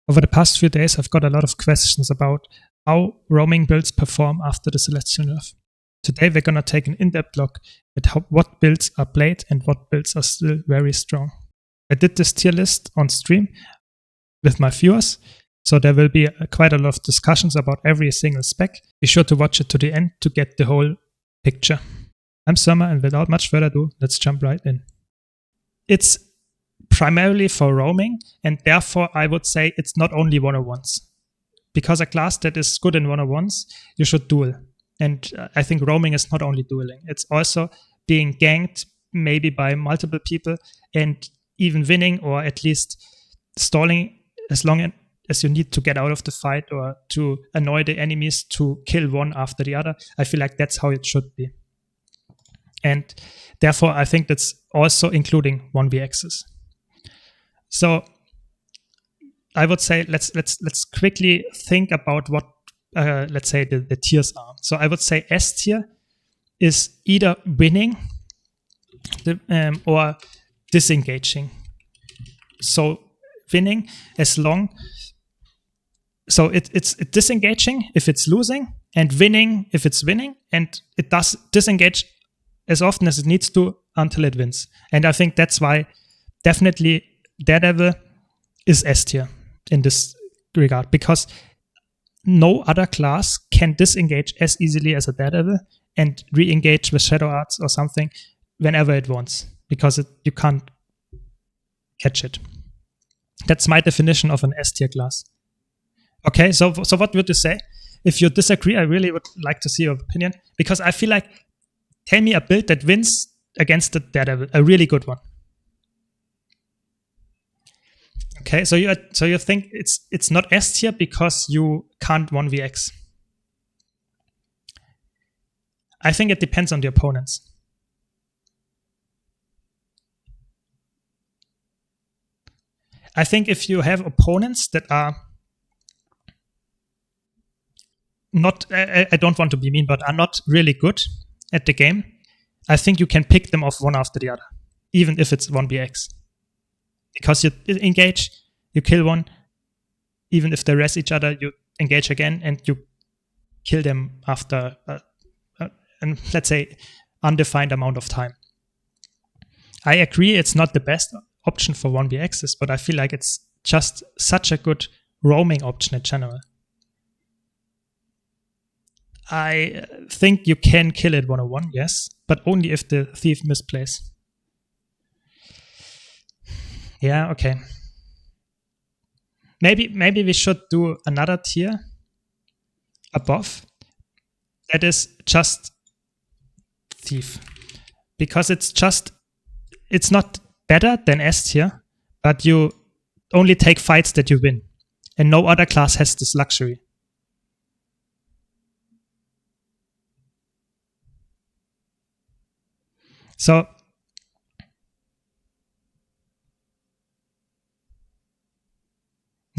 Over the past few days, I've got a lot of questions about how roaming builds perform after the Celestial nerf. Today, we're going to take an in-depth look at what builds are played and what builds are still very strong. I did this tier list on stream with my viewers, so there will be quite a lot of discussions about every single spec. Be sure to watch it to the end to get the whole picture. I'm Mesmer, and without much further ado, let's jump right in. It's primarily for roaming, and therefore I would say it's not only 101s. Because a class that is good in 101s, you should duel. And I think roaming is not only dueling, it's also being ganked maybe by multiple people and even winning or at least stalling as long as you need to get out of the fight or to annoy the enemies to kill one after the other. I feel like that's how it should be. And therefore, I think that's also including 1vx's. So I would say let's quickly think about what let's say the tiers are. So I would say S tier is either winning or disengaging. So winning as long, so it's disengaging if it's losing and winning if it's winning, and it does disengage as often as it needs to until it wins. And I think that's why definitely Daredevil is S tier in this regard, because no other class can disengage as easily as a Daredevil and re-engage with Shadow Arts or something whenever it wants, because you can't catch it. That's my definition of an S tier class. Okay, so what would you say? If you disagree, I really would like to see your opinion, because I feel like, tell me a build that wins against the Daredevil, a really good one. Okay, so you think it's not S tier because you can't 1vx. I think it depends on the opponents. I think if you have opponents that are not, I don't want to be mean, but are not really good at the game, I think you can pick them off one after the other, even if it's 1vx. Because you engage, you kill one, even if they res each other, you engage again and you kill them after, and let's say, undefined amount of time. I agree it's not the best option for 1vx's, but I feel like it's just such a good roaming option in general. I think you can kill it 101, yes, but only if the thief misplays. Yeah, okay. Maybe we should do another tier above that is just thief, because it's not better than S tier, but you only take fights that you win, and no other class has this luxury. So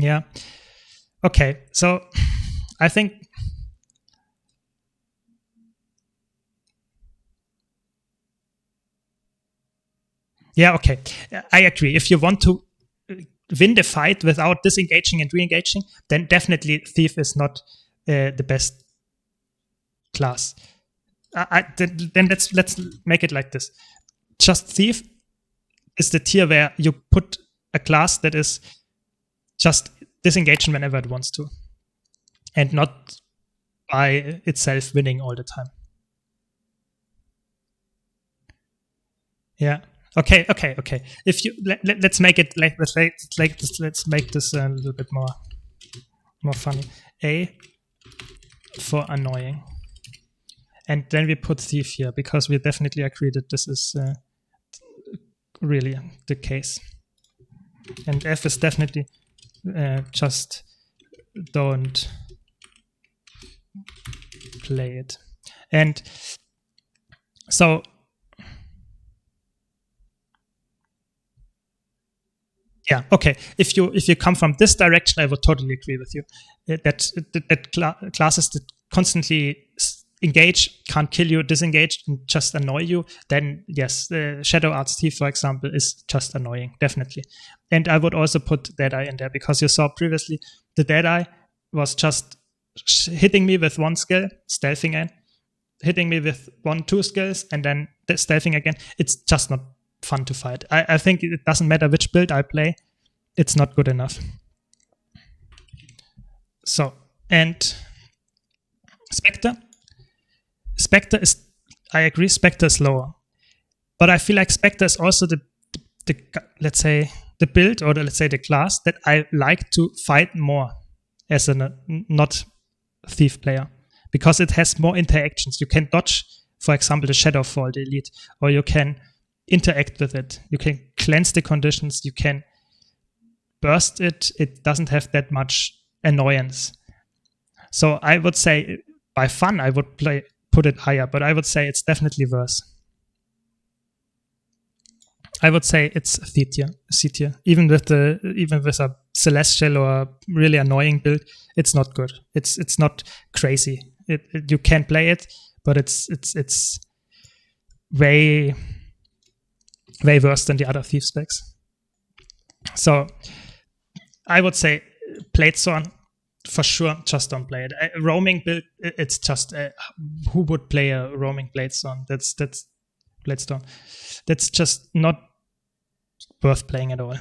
yeah, okay, so I think yeah, okay, I agree. If you want to win the fight without disengaging and re-engaging, then definitely Thief is not the best class. Then let's make it like this. Just Thief is the tier where you put a class that is just disengaging whenever it wants to, and not by itself winning all the time. Yeah. Okay. If you let's make it let's make this a little bit more funny. A for annoying, and then we put thief here because we definitely agree that this is really the case. And F is definitely just don't play it. And so yeah, okay. If you come from this direction, I would totally agree with you. That classes that constantly engage, can't kill you, disengage, and just annoy you, then yes, the Shadow Arts Thief, for example, is just annoying, definitely. And I would also put Deadeye in there, because you saw previously the Deadeye was just hitting me with one skill, stealthing in, hitting me with 1-2 skills, and then stealthing again. It's just not fun to fight. I think it doesn't matter which build I play, it's not good enough. So, and Spectre. Spectre is, I agree, Spectre is lower. But I feel like Spectre is also the let's say, the build, or let's say the class that I like to fight more as a not Thief player. Because it has more interactions. You can dodge, for example, the Shadowfall, the elite, or you can interact with it. You can cleanse the conditions, you can burst it. It doesn't have that much annoyance. So I would say, by fun, I would put it higher, but I would say it's definitely worse. I would say it's C tier. Even with a celestial or really annoying build, it's not good. It's not crazy. You can play it, but it's way worse than the other Thief specs. So I would say Bladestone, for sure, just don't play it. A roaming build, it's just who would play a roaming Bladestone? That's Bladestone. That's just not worth playing at all.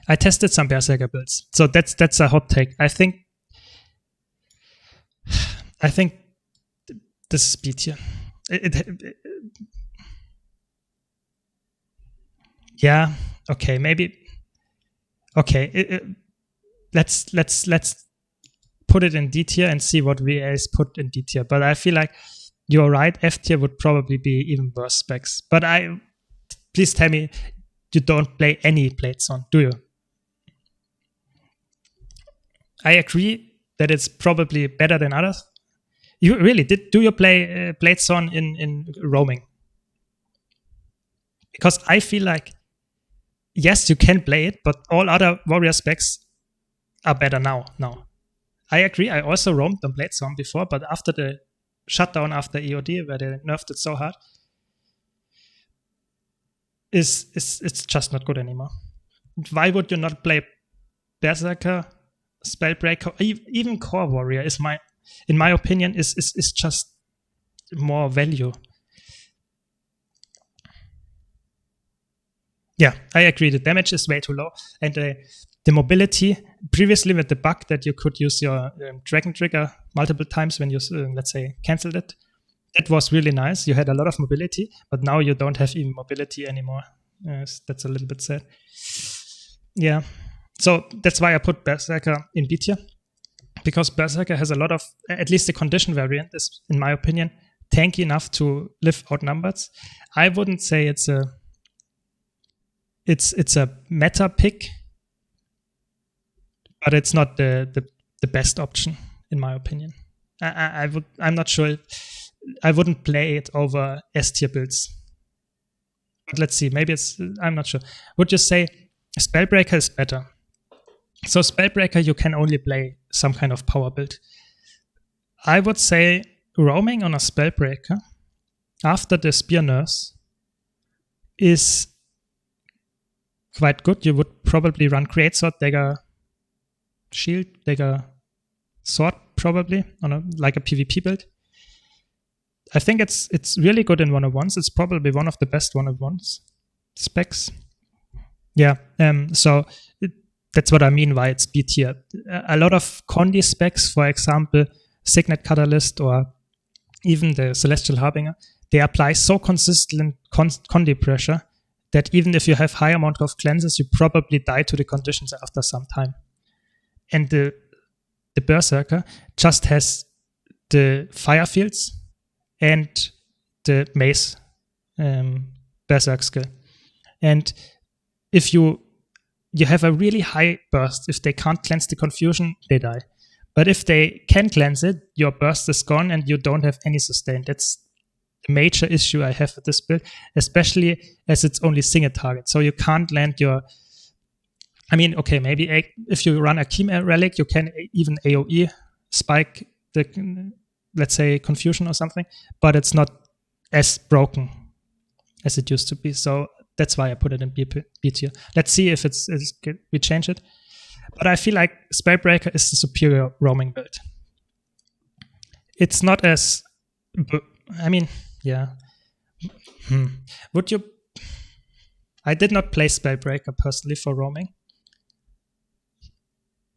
I tested some Berserker builds, so that's a hot take. I think this is B tier. Yeah. Okay. Maybe. Okay. Let's put it in D tier and see what VAs put in D tier. But I feel like you're right. F tier would probably be even worse specs. But please tell me you don't play any Bladestone, do you? I agree that it's probably better than others. You really do you play Bladestone in roaming? Because I feel like, yes, you can play it, but all other warrior specs are better now. I agree. I also roamed on Bladestone before, but after the shutdown after EOD, where they nerfed it so hard, it's just not good anymore. Why would you not play Berserker, Spellbreaker, even Core Warrior? In my opinion, is just more value. Yeah, I agree. The damage is way too low, and the mobility, previously with the bug that you could use your Dragon Trigger multiple times when you, let's say, canceled it, that was really nice. You had a lot of mobility, but now you don't have even mobility anymore. That's a little bit sad. Yeah, so that's why I put Berserker in B tier, because Berserker has a lot of, at least the condition variant is, in my opinion, tanky enough to live outnumbered. I wouldn't say it's a meta pick, but it's not the best option, in my opinion. I'm not sure. I wouldn't play it over S tier builds. But let's see. Maybe I'm not sure. Would you say Spellbreaker is better? So Spellbreaker, you can only play some kind of power build. I would say roaming on a Spellbreaker after the spear nerfs is quite good. You would probably run Greatsword, Dagger, Shield, Dagger, Sword, probably on like a PvP build. I think it's really good in 101s. It's probably one of the best 101s specs. Yeah, so that's what I mean why it's B tier. A lot of Condi specs, for example, Signet Catalyst or even the Celestial Harbinger, they apply so consistent Condi pressure that even if you have high amount of cleanses, you probably die to the conditions after some time. And the Berserker just has the fire fields and the mace Berserk skill. And if you have a really high burst, if they can't cleanse the confusion, they die. But if they can cleanse it, your burst is gone and you don't have any sustain. That's the major issue I have with this build, especially as it's only single target. So you can't land your... I mean, okay, maybe if you run a Key Relic, you can even AoE spike the let's say, confusion or something, but it's not as broken as it used to be. So that's why I put it in B tier. Let's see if it's good. We change it. But I feel like Spellbreaker is the superior roaming build. It's not as, I mean, yeah. Would you? I did not play Spellbreaker personally for roaming.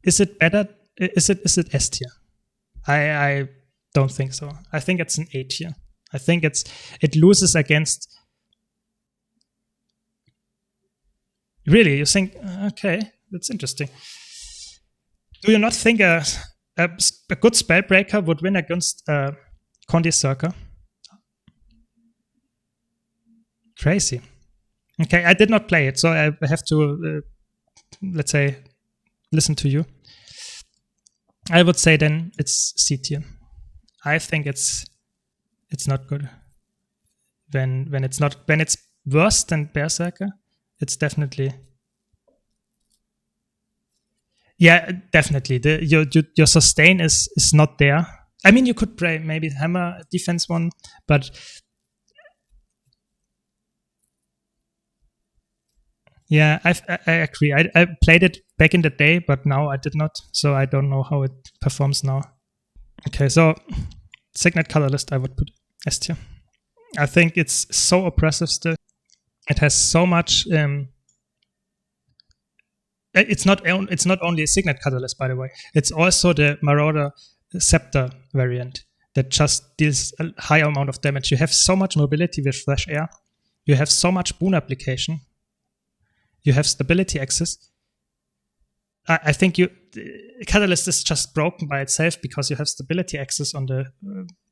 Is it better? Is it S tier? I don't think so. I think it's an A tier. I think it loses against. Really, you think? Okay, that's interesting. Do you not think a good Spellbreaker would win against Condi Circa? Crazy. Okay, I did not play it, so I have to, let's say, listen to you. I would say then it's C tier. I think it's not good. When it's worse than Berserker, it's definitely. Yeah, definitely. Your sustain is not there. I mean, you could play maybe Hammer defense one, but yeah, I agree. I played it back in the day, but now I did not, so I don't know how it performs now. Okay, so Signet Colorlist, I would put S tier. I think it's so oppressive still. It has so much. It's not only a Signet Colorlist, by the way. It's also the Marauder Scepter variant that just deals a high amount of damage. You have so much mobility with Fresh Air. You have so much boon application. You have stability access. I think Catalyst is just broken by itself because you have stability access on the.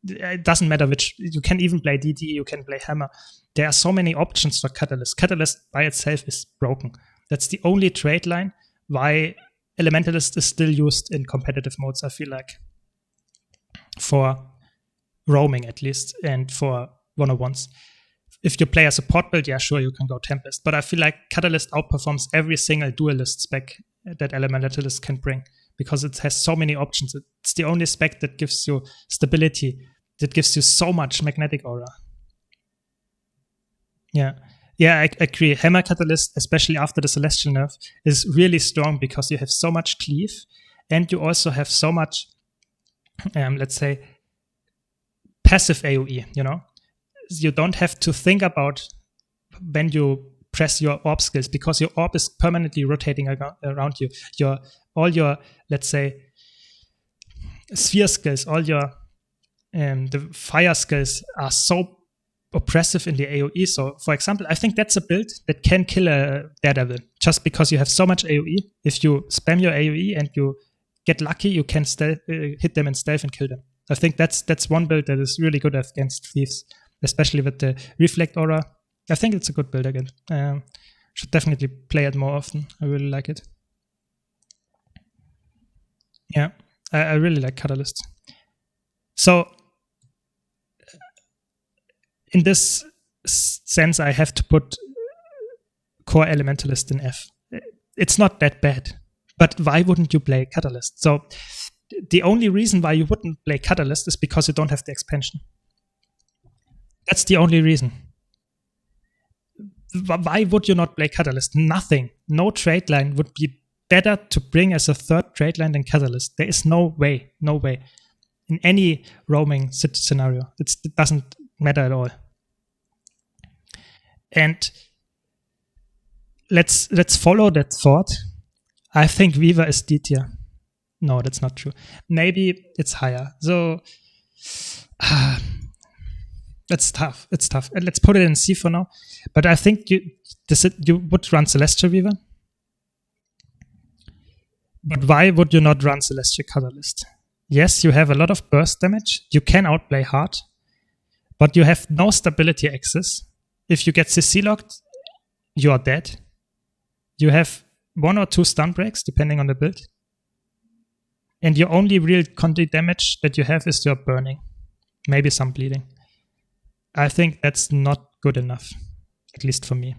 It doesn't matter which. You can even play DD. You can play Hammer. There are so many options for Catalyst. Catalyst by itself is broken. That's the only trade line why Elementalist is still used in competitive modes. I feel like for roaming at least and for 101s. If you play a support build, yeah, sure, you can go Tempest. But I feel like Catalyst outperforms every single duelist spec that Elementalist can bring because it has so many options. It's the only spec that gives you stability, that gives you so much magnetic aura. Yeah, I agree. Hammer Catalyst, especially after the Celestial nerf, is really strong because you have so much cleave and you also have so much, let's say, passive AoE, you know? You don't have to think about when you press your orb skills because your orb is permanently rotating around you. All your, let's say, sphere skills, all your the fire skills are so oppressive in the AoE. So, for example, I think that's a build that can kill a Daredevil just because you have so much AoE. If you spam your AoE and you get lucky, you can hit them in stealth and kill them. I think that's one build that is really good against thieves, especially with the Reflect Aura. I think it's a good build again. Should definitely play it more often. I really like it. Yeah, I really like Catalyst. So, in this sense, I have to put Core Elementalist in F. It's not that bad, but why wouldn't you play Catalyst? So, the only reason why you wouldn't play Catalyst is because you don't have the expansion. That's the only reason. Why would you not play Catalyst? Nothing. No trade line would be better to bring as a third trade line than Catalyst. There is no way. No way. In any roaming scenario. It doesn't matter at all. And let's follow that thought. I think Weaver is D tier. No, that's not true. Maybe it's higher. So that's tough. It's tough. Let's put it in C for now. But I think you would run Celestial Weaver. But why would you not run Celestial Catalyst? Yes, you have a lot of burst damage. You can outplay hard. But you have no stability access. If you get CC locked, you are dead. You have 1 or 2 stun breaks, depending on the build. And your only real conti damage that you have is your burning. Maybe some bleeding. I think that's not good enough, at least for me.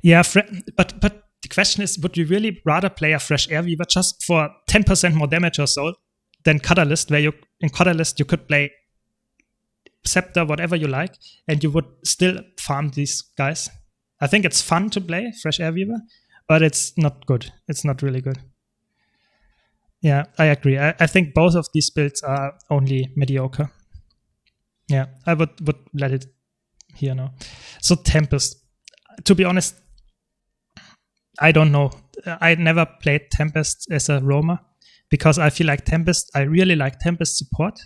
Yeah, but the question is, would you really rather play a Fresh Air Weaver just for 10% more damage or so than Catalyst, where in Catalyst you could play Scepter, whatever you like, and you would still farm these guys? I think it's fun to play Fresh Air Weaver, but it's not good. It's not really good. Yeah, I agree. I think both of these builds are only mediocre. Yeah, I would let it here now. So Tempest. To be honest, I don't know. I never played Tempest as a roamer because I feel like I really like Tempest support,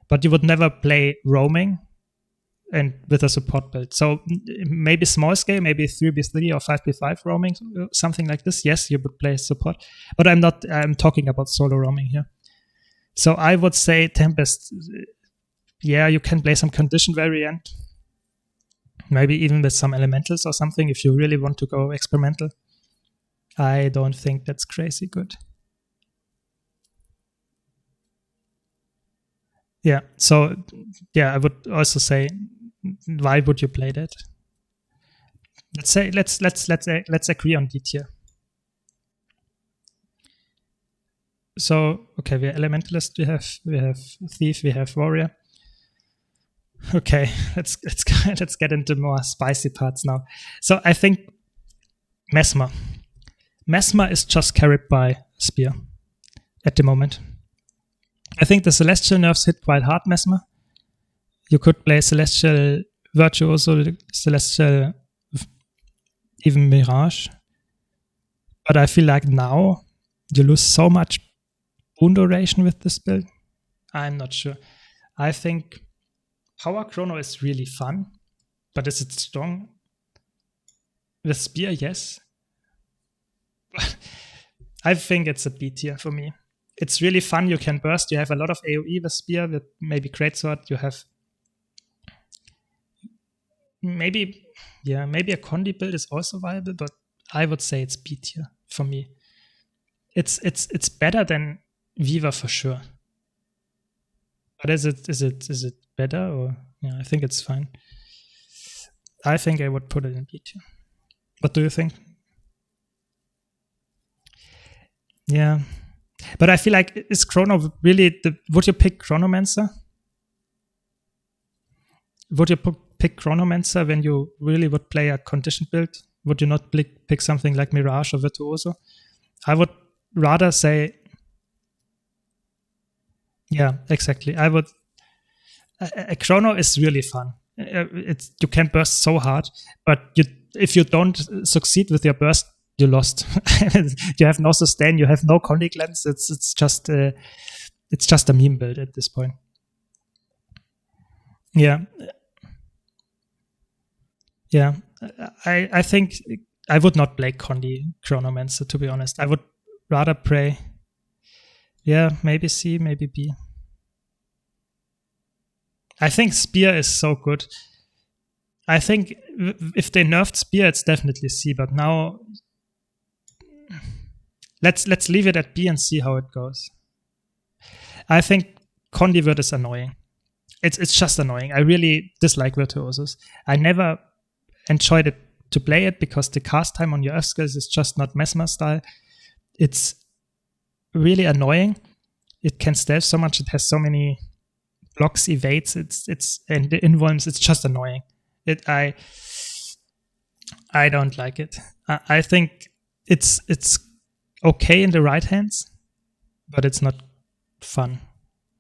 but you would never play roaming and with a support build. So maybe small scale, maybe 3v3 or 5v5 roaming, something like this. Yes, you would play support, but I'm talking about solo roaming here. So I would say Tempest, yeah, you can play some condition variant, maybe even with some elementals or something if you really want to go experimental. I don't think that's crazy good. Yeah, so yeah, I would also say, why would you play that? Let's agree on D tier. So okay, we have Elementalist, we have Thief, we have Warrior. Okay, let's get into more spicy parts now. So I think Mesmer is just carried by Spear at the moment. I think the Celestial nerfs hit quite hard Mesmer. You could play Celestial Virtuoso, Celestial, even Mirage. But I feel like now you lose so much boon duration with this build. I'm not sure. I think Power Chrono is really fun, but is it strong? With Spear, yes. I think it's a B tier for me. It's really fun. You can burst. You have a lot of AoE with Spear, with maybe Greatsword. You have maybe a Condi build is also viable, but I would say it's B tier for me. It's better than Weaver for sure. But is it better or yeah? I think it's fine. I think I would put it in B tier. What do you think? Yeah, but I feel like, is Chrono really would you pick Chronomancer? Would you pick Chronomancer when you really would play a condition build? Would you not pick something like Mirage or Virtuoso? I would rather say, yeah, exactly. I would. A Chrono is really fun. You can burst so hard, but if you don't succeed with your burst, you lost. You have no sustain. You have no Condi Cleanse. It's just a meme build at this point. Yeah. I think I would not play Condi Chronomancer, to be honest. I would rather play. Yeah, maybe C, maybe B. I think Spear is so good. I think if they nerfed Spear, it's definitely C. But now, let's leave it at B and see how it goes. I think Condivirt is annoying. It's just annoying. I really dislike Virtuosos. I never enjoyed it to play it because the cast time on your F skills is just not Mesmer style. It's really annoying. It can stealth so much. It has so many blocks, evades. It's and the invulns. It's just annoying. I don't like it. I think it's okay in the right hands, but it's not fun.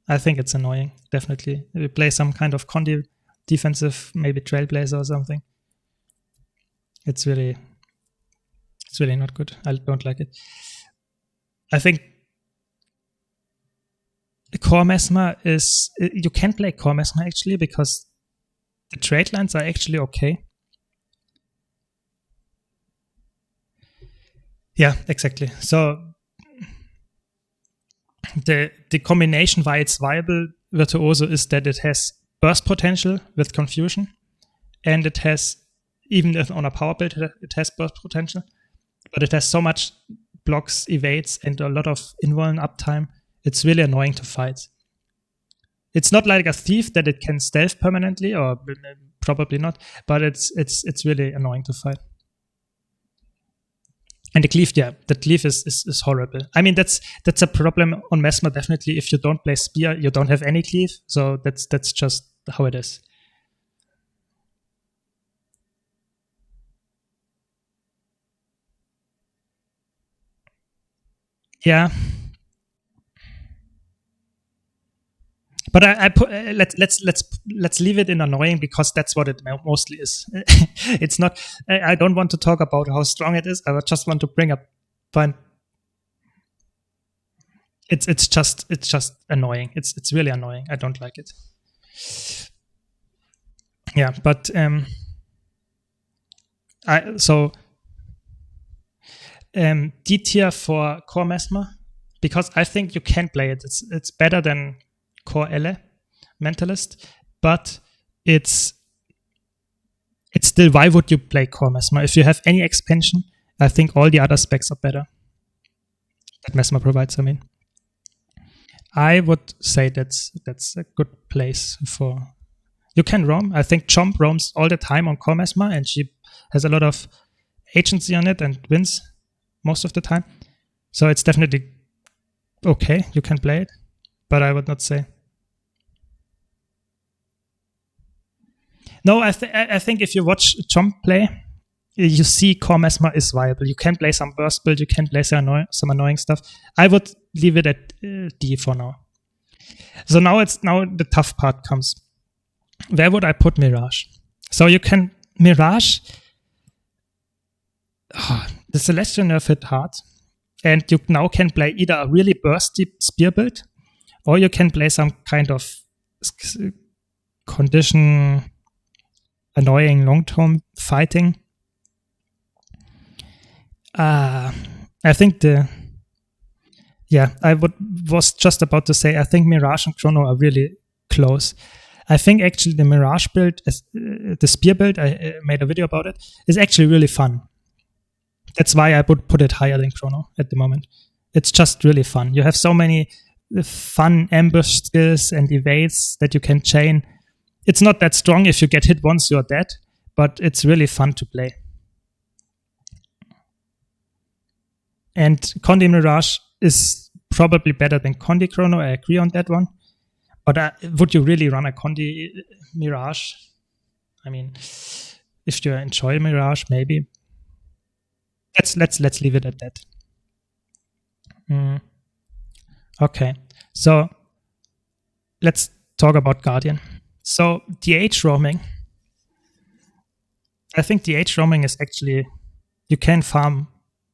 I think it's annoying, definitely. If you play some kind of Condi defensive, maybe Trailblazer or something, it's really not good. I don't like it. I think Core Mesmer is, you can play Core Mesmer actually because the trade lines are actually okay. Yeah, exactly. So the combination why it's viable Virtuoso is that it has burst potential with Confusion, and it has, even if on a power build, it has burst potential, but it has so much blocks, evades, and a lot of invuln uptime. It's really annoying to fight. It's not like a Thief that it can stealth permanently, or probably not, but it's really annoying to fight. And the cleave, the cleave is horrible. I mean, that's a problem on Mesmer, definitely. If you don't play spear, you don't have any cleave. So that's just how it is. Yeah. But I put let's leave it in annoying, because that's what it mostly is. It's not. I don't want to talk about how strong it is. I just want to bring up point. It's just annoying. It's really annoying. I don't like it. Yeah, but D tier for core Mesmer, because I think you can play it. It's better than core Elementalist, but it's still, why would you play core Mesmer? If you have any expansion, I think all the other specs are better that Mesmer provides. I mean, I would say that's a good place for. You can roam. I think Chomp roams all the time on core Mesmer, and she has a lot of agency on it and wins most of the time. So it's definitely okay. You can play it, but I would not say. No, I think if you watch Chomp play, you see core Mesmer is viable. You can play some burst build. You can play some annoying stuff. I would leave it at D for now. So now the tough part comes. Where would I put Mirage? So you can Mirage. The Celestial nerf hit hard, and you now can play either a really bursty spear build, or you can play some kind of condition annoying long-term fighting. I think I was just about to say, I think Mirage and Chrono are really close. I think actually the Mirage build, the spear build, I made a video about it, is actually really fun. That's why I would put it higher than Chrono at the moment. It's just really fun. You have so many fun ambush skills and evades that you can chain. It's not that strong. If you get hit once, you're dead, but it's really fun to play. And Condi Mirage is probably better than Condi Chrono. I agree on that one. But would you really run a Condi Mirage? I mean, if you enjoy Mirage, maybe. Let's leave it at that. Okay, so let's talk about Guardian. So DH roaming. I think DH roaming is actually, you can farm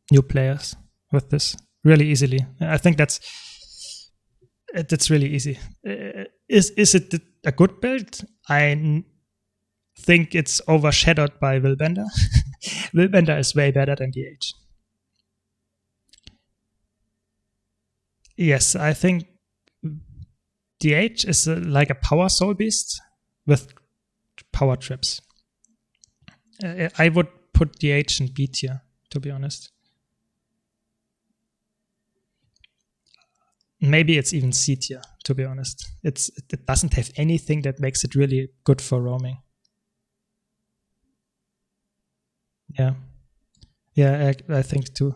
new players with this really easily. I think that's really easy. Is it a good build? I think it's overshadowed by Willbender. Willbender is way better than DH. Yes, I think DH is like a power soul beast with power trips. I would put DH in B tier, to be honest. Maybe it's even C tier, to be honest. It doesn't have anything that makes it really good for roaming. Yeah, I think too.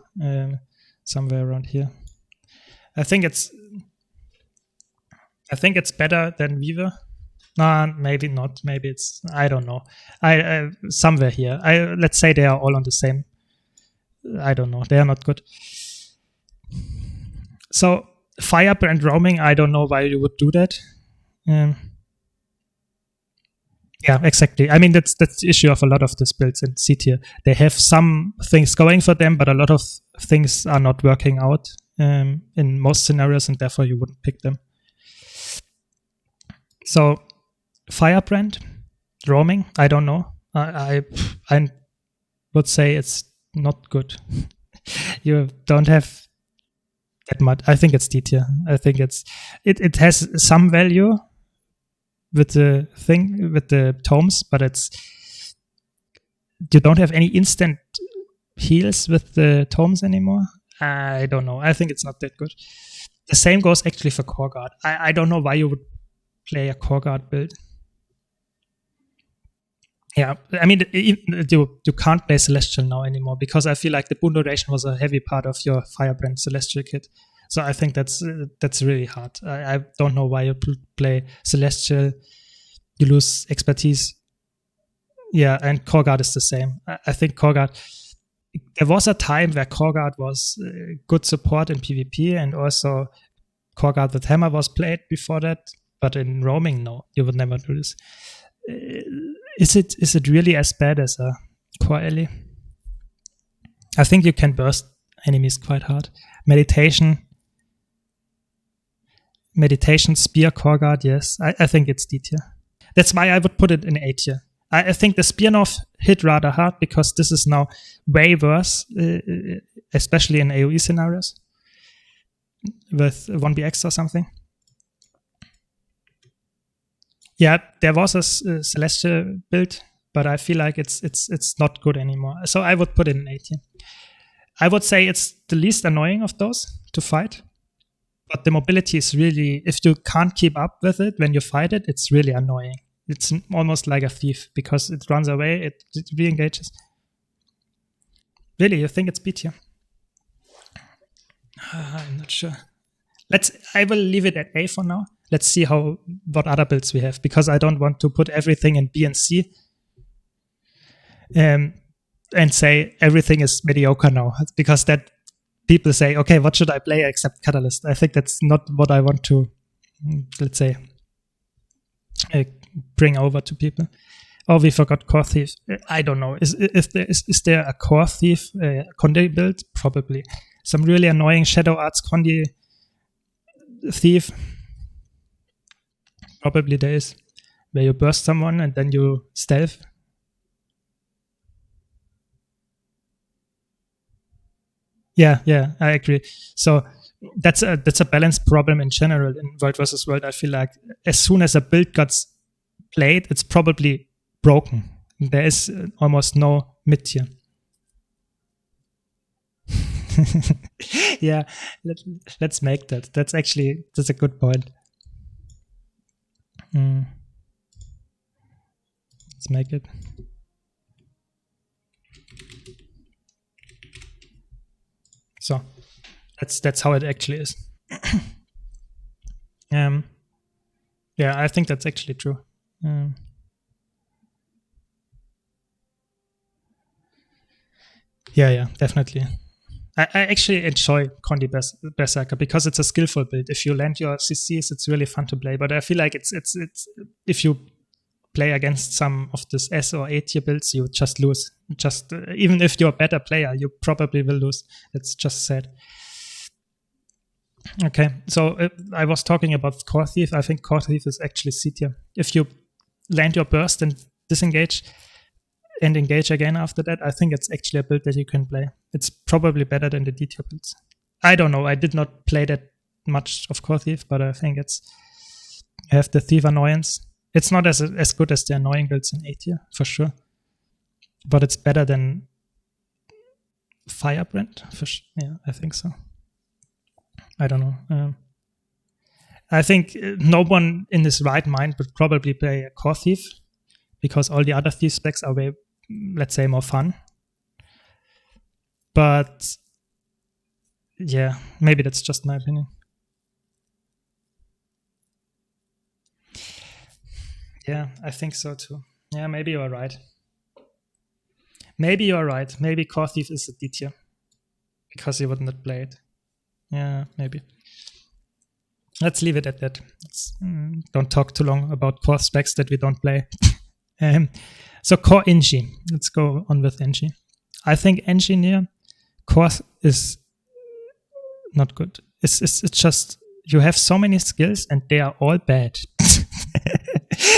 Somewhere around here. I think it's better than Weaver. No, maybe not. Maybe it's, I don't know. I somewhere here. Let's say they are all on the same. I don't know. They are not good. So Firebrand roaming, I don't know why you would do that. Yeah, exactly. I mean, that's the issue of a lot of these builds in C tier. They have some things going for them, but a lot of things are not working out in most scenarios, and therefore you wouldn't pick them. So Firebrand roaming, I don't know. I would say it's not good. You don't have that much. I think it's D tier. I think it has some value with the tomes, but you don't have any instant heals with the tomes anymore. I don't know. I think it's not that good. The same goes actually for Core Guard. I don't know why you would play a Core Guard build. Yeah, I mean, you can't play Celestial now anymore because I feel like the boon duration was a heavy part of your Firebrand Celestial kit. So I think that's really hard. I don't know why you play Celestial. You lose expertise. Yeah, and Core Guard is the same. I think Core Guard. There was a time where Core Guard was good support in PvP, and also Core Guard with Hammer was played before that. But in roaming, no, you would never do this. Is it really as bad as a Core Ally? I think you can burst enemies quite hard. Meditation, Spear, Core Guard, yes. I think it's D tier. That's why I would put it in A tier. I think the Spear nerf hit rather hard because this is now way worse, especially in AoE scenarios with 1BX or something. Yeah, there was a Celestial build, but I feel like it's not good anymore. So I would put it in A tier. I would say it's the least annoying of those to fight. But the mobility is really, if you can't keep up with it when you fight it, it's really annoying. It's almost like a thief because it runs away, it re-engages. Really, you think it's B tier? I'm not sure. I will leave it at A for now. Let's see what other builds we have, because I don't want to put everything in B and C and say everything is mediocre now, because that people say, okay, what should I play except Catalyst? I think that's not what I want to, let's say, bring over to people. Oh, we forgot Core Thief. I don't know. Is there a Core Thief Condi build? Probably. Some really annoying Shadow Arts Condi Thief. Probably there is, where you burst someone and then you stealth. Yeah, I agree. So that's a balance problem in general in World versus World. I feel like as soon as a build gets played, it's probably broken. There is almost no mid tier. Yeah, let's make that. That's a good point. Let's make it. So that's how it actually is. Yeah, I think that's actually true. Yeah, definitely. I actually enjoy Condi Berserker because it's a skillful build. If you land your CCs, it's really fun to play. But I feel like it's if you play against some of this S or A tier builds, you just lose. Even if you're a better player, you probably will lose. It's just sad. Okay, so I was talking about Core Thief. I think Core Thief is actually C tier. If you land your burst and disengage and engage again after that, I think it's actually a build that you can play. It's probably better than the D tier builds. I don't know. I did not play that much of Core Thief, but I think you have the Thief annoyance. It's not as good as the annoying builds in A tier, for sure. But it's better than Firebrand. Yeah, I think so. I don't know. I think no one in his right mind would probably play a Core Thief because all the other Thief specs are way, let's say, more fun. But yeah, maybe that's just my opinion. Yeah, I think so too. Yeah, maybe you're right. Maybe Core Thief is a D tier because you would not play it. Yeah, maybe. Let's leave it at that. Don't talk too long about core specs that we don't play. So core Engie. Let's go on with Engie. I think Engineer core is not good. It's just you have so many skills and they are all bad.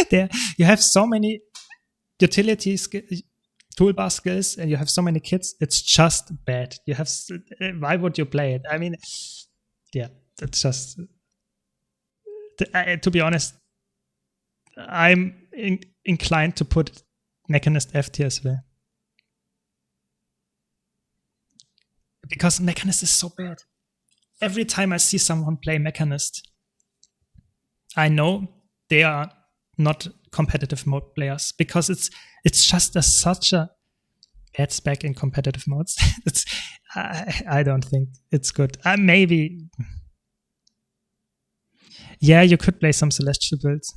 You have so many utility toolbar skills and you have so many kits. It's just bad. Why would you play it? I mean, yeah, it's just. To be honest, I'm inclined to put Mechanist F tier as well. Because Mechanist is so bad. Every time I see someone play Mechanist, I know they are not competitive mode players, because it's just such a bad spec in competitive modes. I don't think it's good. Maybe, yeah, you could play some Celestial builds.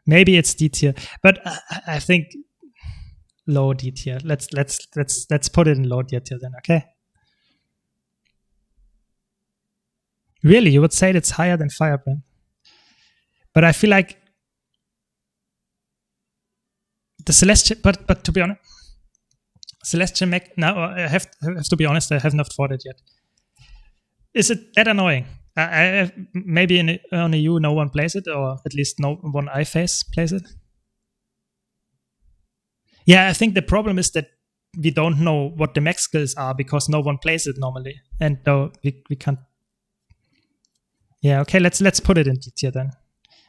Maybe it's D tier, but I think low D tier. Let's put it in low D tier then. Okay. Really, you would say it's higher than Firebrand? But I feel like the Celestial. But to be honest, Celestial mech. Now I have to be honest. I have not fought it yet. Is it that annoying? Maybe on EU no one plays it, or at least no one I face plays it. Yeah, I think the problem is that we don't know what the mech skills are because no one plays it normally, and we can't. Yeah, okay, let's put it in D tier then.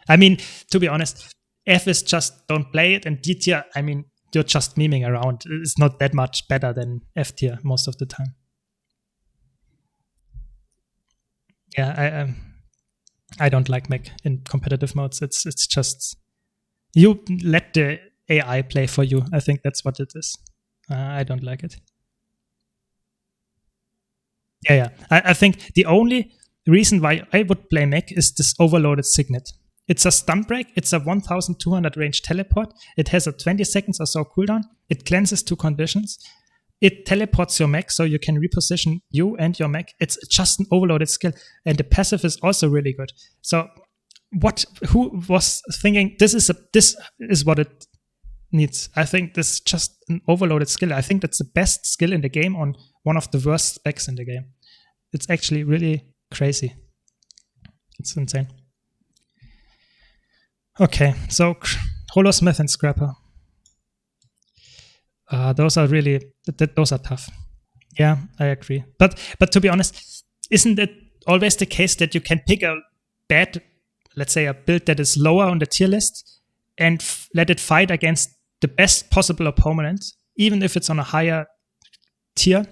I mean, to be honest, F is just don't play it, and D tier, I mean, you're just memeing around. It's not that much better than F tier most of the time. Yeah, I don't like mech in competitive modes. It's just you let the AI play for you. I think that's what it is. I don't like it. Yeah. I think the only reason why I would play mech is this overloaded signet. It's a stun break. It's a 1200 range teleport. It has a 20 seconds or so cooldown. It cleanses 2 conditions. It teleports your mech, so you can reposition you and your mech. It's just an overloaded skill, and the passive is also really good. So, who was thinking this is what it needs? I think this is just an overloaded skill. I think that's the best skill in the game on one of the worst specs in the game. It's actually really crazy. It's insane. Okay, so Holosmith and Scrapper. Those are tough. Yeah, I agree. But to be honest, isn't it always the case that you can pick a bad, let's say a build that is lower on the tier list and let it fight against the best possible opponent, even if it's on a higher tier,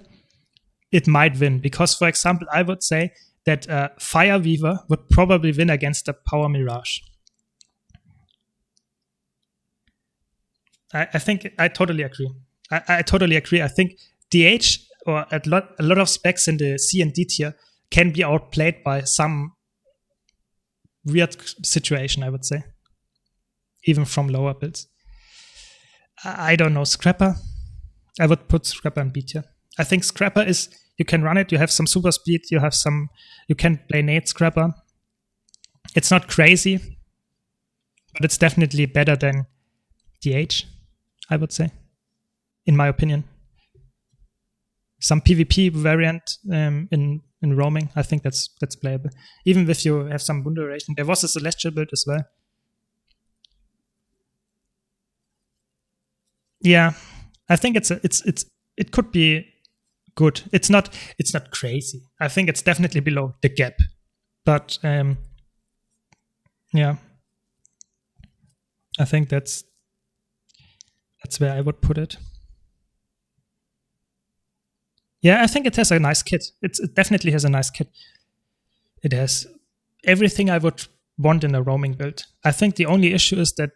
it might win. Because, for example, I would say that Fire Weaver would probably win against a Power Mirage. I think I totally agree. I totally agree. I think DH or a lot of specs in the C and D tier can be outplayed by some weird situation, I would say, even from lower builds. I don't know. Scrapper, I would put Scrapper in B tier. I think Scrapper is, you can run it, you have some super speed, you can play Nate Scrapper. It's not crazy, but it's definitely better than DH, I would say, in my opinion. Some PvP variant in roaming, I think that's playable. Even if you have some wound duration. There was a Celestial build as well. Yeah, I think it could be good. It's not crazy. I think it's definitely below the gap. But yeah, I think that's where I would put it. Yeah, I think it has a nice kit. It definitely has a nice kit. It has everything I would want in a roaming build. I think the only issue is that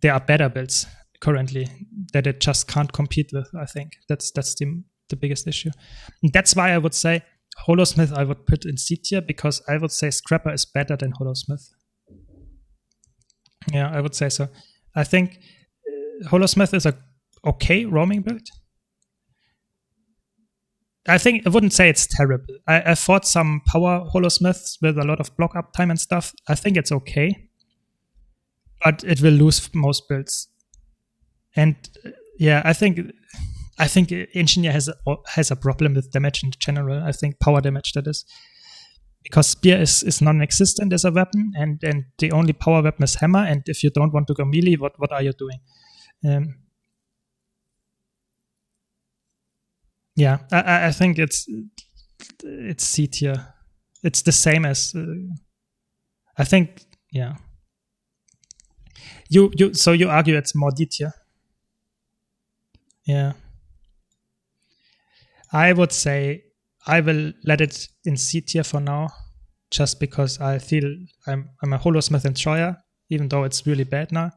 there are better builds currently that it just can't compete with. I think that's the biggest issue. And that's why I would say Holosmith I would put in C tier, because I would say Scrapper is better than Holosmith. Yeah, I would say so. I think Holosmith is a okay roaming build. I think I wouldn't say it's terrible. I fought some power Holosmiths with a lot of block up time and stuff. I think it's okay, but it will lose most builds. And yeah, I think Engineer has a problem with damage in general. I think power damage, that is, because Spear is non-existent as a weapon, and the only power weapon is Hammer. And if you don't want to go melee, what are you doing? Yeah, I think it's C tier. It's the same as I think. Yeah. So you argue it's more D tier. Yeah. I would say I will let it in C tier for now, just because I feel I'm a Holosmith enjoyer, even though it's really bad now.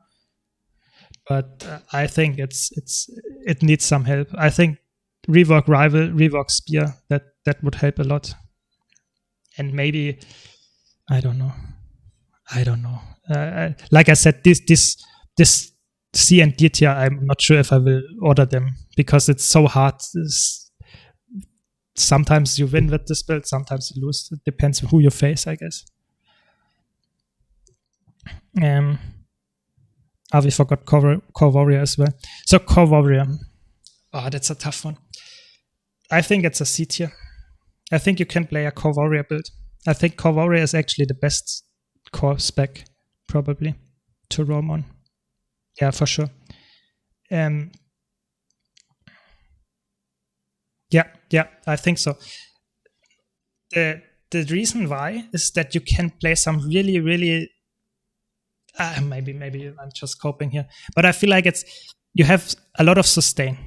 But I think it needs some help. I think rework Rival, rework Spear, that would help a lot. And maybe, I don't know. Like I said, this C and D tier, I'm not sure if I will order them because it's so hard. Sometimes you win with this build, sometimes you lose. It depends who you face, I guess. We forgot Core Warrior as well. So Core Warrior. Oh, that's a tough one. I think it's a C tier. I think you can play a Core Warrior build. I think Core Warrior is actually the best core spec, probably, to roam on. Yeah, for sure. Yeah, I think so. The reason why is that you can play some really, really maybe I'm just coping here, but I feel like you have a lot of sustain,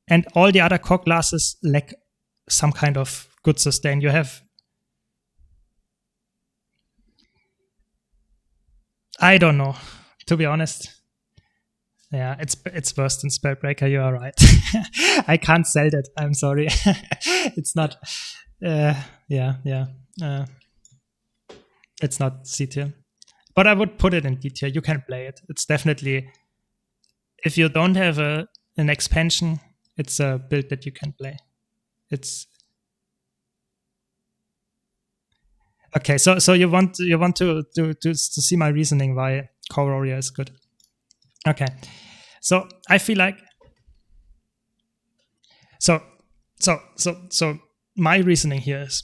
and all the other core classes lack some kind of good sustain. You have, I don't know, to be honest. Yeah, it's worse than Spellbreaker. You are right. I can't sell that. I'm sorry. It's not. It's not C tier. But I would put it in D tier. You can play it. It's definitely, if you don't have an expansion, it's a build that you can play. It's okay. So you want to see my reasoning why Core Warrior is good. Okay, so I feel like so my reasoning here is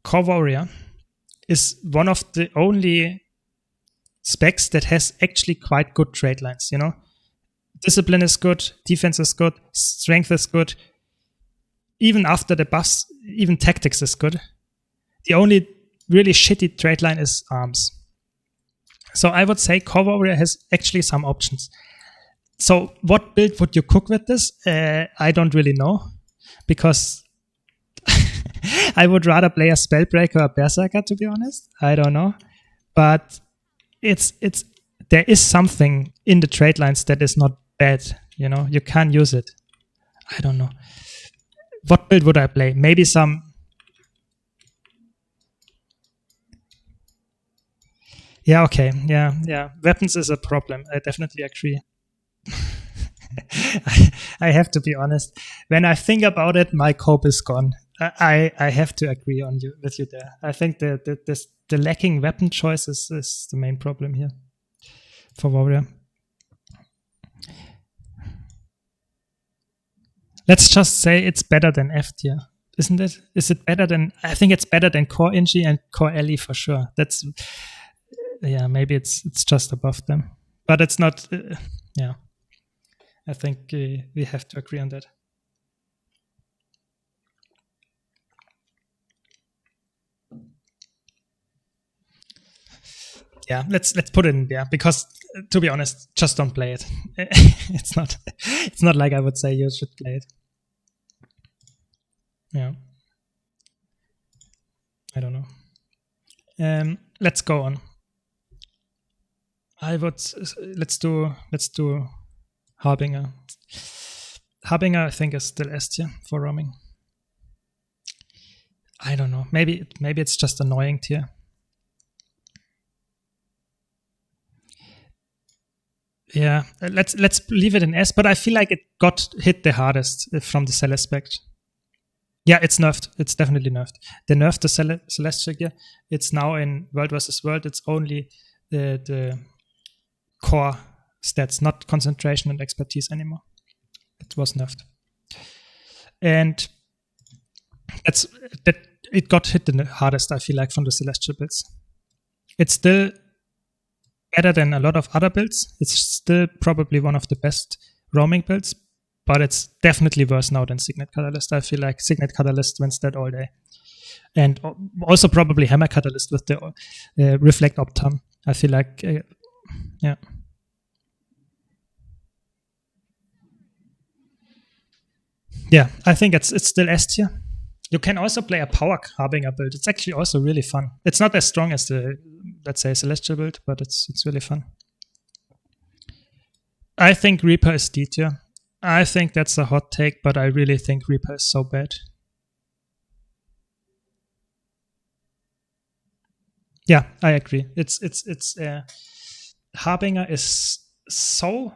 Core Warrior is one of the only specs that has actually quite good trade lines, Discipline is good, defense is good, strength is good. Even after the buffs, even tactics is good. The only really shitty trade line is arms. So I would say Core Warrior has actually some options. So what build would you cook with this? I don't really know, because I would rather play a Spellbreaker or Berserker, to be honest. I don't know. But there is something in the trade lines that is not bad. You can use it. I don't know. What build would I play? Maybe some. Yeah, okay. Yeah. Weapons is a problem. I definitely agree. I have to be honest. When I think about it, my cope is gone. I have to agree with you there. I think the lacking weapon choice is the main problem here for Warrior. Let's just say it's better than F tier, isn't it? Is it better than? I think it's better than Core Inji and Core Ellie for sure. Maybe it's just above them, but it's not. I think we have to agree on that. Yeah, let's put it in there, because to be honest, just don't play it. It's not like I would say you should play it. Yeah. I don't know. Let's go on. Let's do Harbinger. Harbinger, I think, is still S tier for roaming. I don't know. Maybe it's just annoying tier. Yeah, let's leave it in S, but I feel like it got hit the hardest from the Cell aspect. Yeah, it's nerfed. It's definitely nerfed. They nerfed the Celestial gear. It's now in World vs. World. It's only the core stats, not concentration and expertise anymore. It was nerfed. And it got hit the hardest, I feel like, from the Celestial builds. It's still better than a lot of other builds. It's still probably one of the best roaming builds, but it's definitely worse now than Signet Catalyst. I feel like Signet Catalyst wins that all day. And also probably Hammer Catalyst with the Reflect Optam. I feel like, yeah. Yeah, I think it's still S tier. You can also play a Power Harbinger build. It's actually also really fun. It's not as strong as the let's say, Celestial build, but it's really fun. I think Reaper is D tier. I think that's a hot take, but I really think Reaper is so bad. Yeah, I agree. It's Harbinger is so,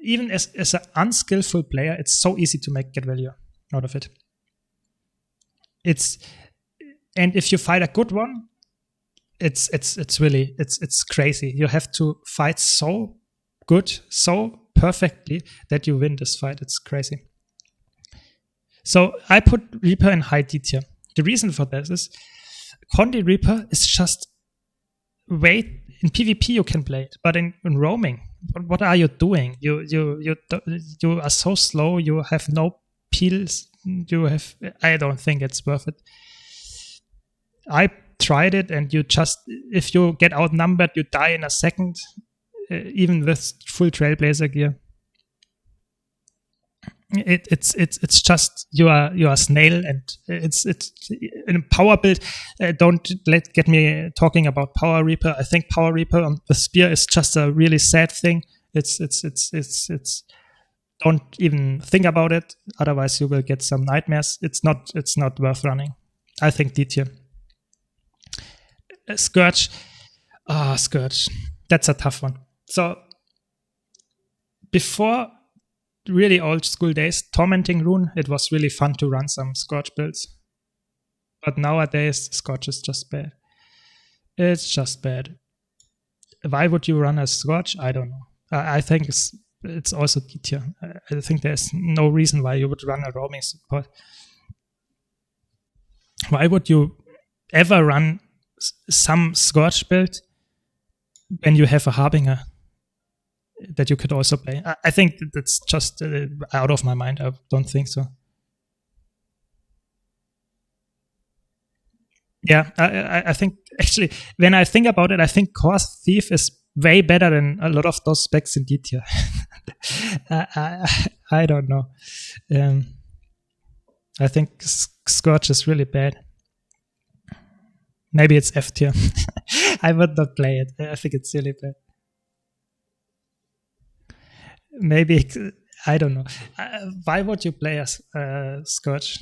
even as an unskillful player, it's so easy to get value out of it. And if you fight a good one, it's really crazy. You have to fight so good, so perfectly that you win this fight. It's crazy. So I put Reaper in high D tier. The reason for this is Condi Reaper is just wait. In PvP you can play it, but in roaming, what are you doing? You are so slow. You have no pills. I don't think it's worth it. I tried it, and if you get outnumbered, you die in a second, even with full Trailblazer gear. It's just you are a snail, and it's in a power build. Don't get me talking about Power Reaper. I think Power Reaper on the spear is just a really sad thing. It's don't even think about it, otherwise you will get some nightmares. It's not worth running. I think D tier. Scourge. Scourge. That's a tough one. So before really old school days, Tormenting Rune, it was really fun to run some Scourge builds. But nowadays, Scourge is just bad. It's just bad. Why would you run a Scourge? I don't know. I think it's also D tier. I think there's no reason why you would run a roaming support. Why would you ever run some Scourge build when you have a Harbinger that you could also play? I think that's just out of my mind. I don't think so. Yeah, I think actually, when I think about it, I think Core Thief is way better than a lot of those specs in D tier. I don't know. I think Scourge is really bad. Maybe it's F tier. I would not play it. I think it's really bad. Maybe, I don't know. Why would you play a Scourge?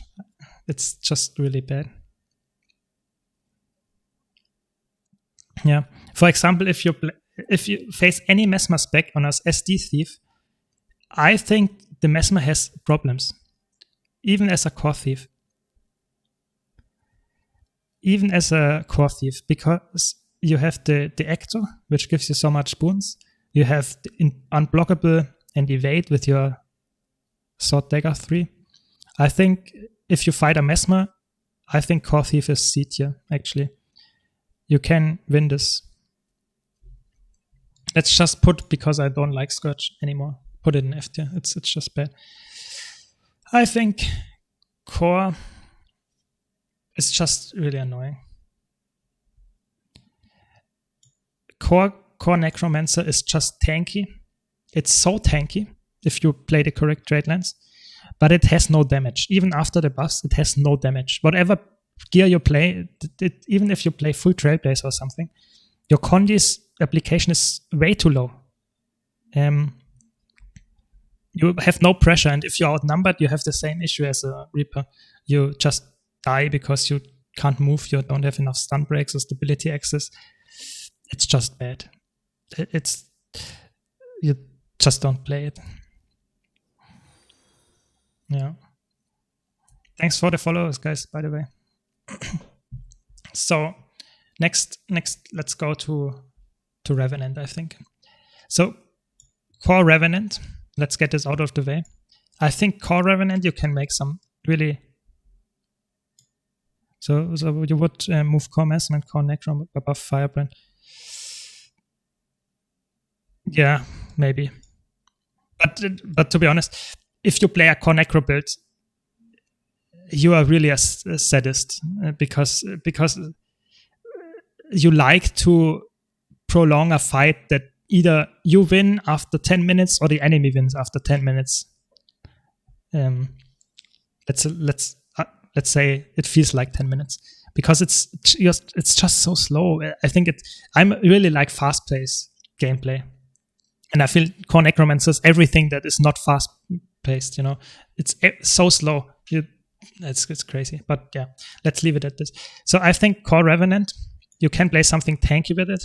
It's just really bad. Yeah. For example, if you face any Mesmer spec on us SD Thief, I think the Mesmer has problems, even as a Core Thief. Even as a Core Thief, because you have the Ecto, which gives you so much boons. You have unblockable and evade with your Sword Dagger 3. I think if you fight a Mesmer, I think Core Thief is C tier, actually. You can win this. Let's just put, because I don't like Scourge anymore, put it in F tier. It's just bad. I think Core is just really annoying. Core Necromancer is just tanky. It's so tanky if you play the correct trade lines, but it has no damage. Even after the buffs, it has no damage. Whatever gear you play, even if you play full Trailblazer or something, your Condi's application is way too low. You have no pressure, and if you're outnumbered, you have the same issue as a Reaper. You just die because you can't move, you don't have enough stun breaks or stability access. It's just bad. You just don't play it. Yeah. Thanks for the followers, guys, by the way. So next let's go to Revenant, I think. So Core Revenant, let's get this out of the way. I think Core Revenant, you can make some really... So you would move Core Mesmer and Core Necrom above Firebrand. Yeah, maybe. But to be honest, if you play a Core Necro build, you are really a sadist because you like to prolong a fight that either you win after 10 minutes or the enemy wins after 10 minutes. Let's say it feels like 10 minutes. because it's just so slow. I think I'm really like fast-paced gameplay, and I feel core Necromancer is everything that is not fast-paced. It's so slow. It's crazy, but yeah, let's leave it at this. So I think core Revenant, you can play something tanky with it,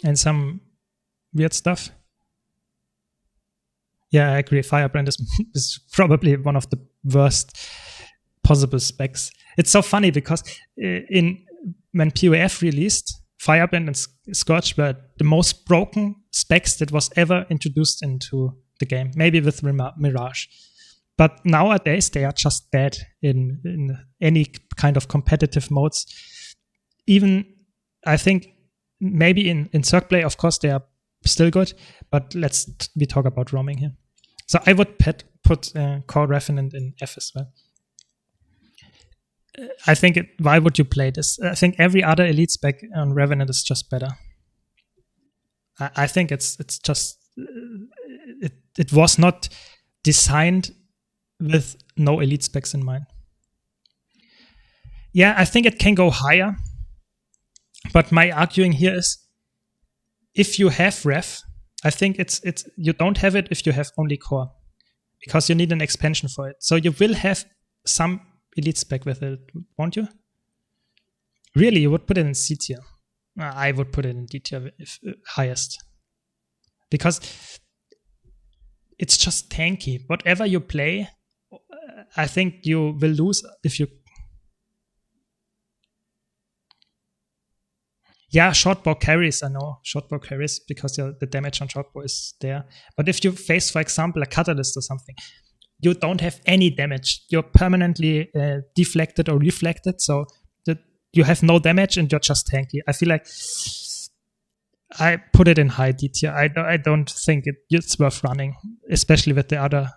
and some weird stuff. Yeah, I agree. Firebrand is probably one of the worst possible specs. It's so funny because when PoF released, Firebrand and Scourge were the most broken specs that was ever introduced into the game, maybe with Mirage. But nowadays, they are just bad in any kind of competitive modes. Even, I think, maybe in Circ play, of course, they are still good, but we talk about roaming here. So I would put core Revenant in F as well. I think, why would you play this? I think every other elite spec on Revenant is just better. I think it's just, it was not designed with no elite specs in mind. Yeah, I think it can go higher, but my arguing here is, if you have Rev, I think you don't have it if you have only core, because you need an expansion for it. So you will have some elite spec with it, won't you? Really, you would put it in C tier. I would put it in D tier if highest, because it's just tanky. Whatever you play, I think you will lose if you. Yeah, shortbow carries, I know. Shortbow carries because the damage on shortbow is there. But if you face, for example, a Catalyst or something, you don't have any damage. You're permanently deflected or reflected, so that you have no damage and you're just tanky. I feel like I put it in high D tier. I don't think it's worth running, especially with the other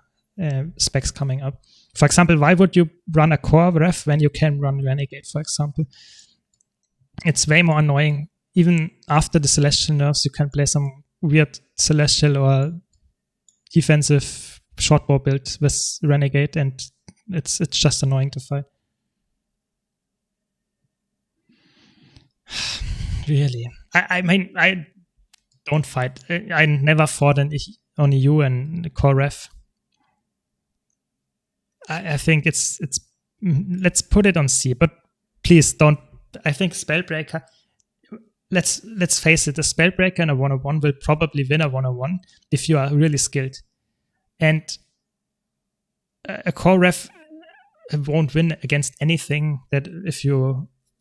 specs coming up. For example, why would you run a core Rev when you can run Renegade, for example? It's way more annoying. Even after the Celestial nerfs, you can play some weird Celestial or defensive shortbow build with Renegade, and it's just annoying to fight. Really? I mean, I don't fight. I never fought on EU and core Rev. I think it's let's put it on C, but please don't. I think Spellbreaker, let's face it, a Spellbreaker in a 101 will probably win a 101 if you are really skilled. And a core Rev won't win against anything that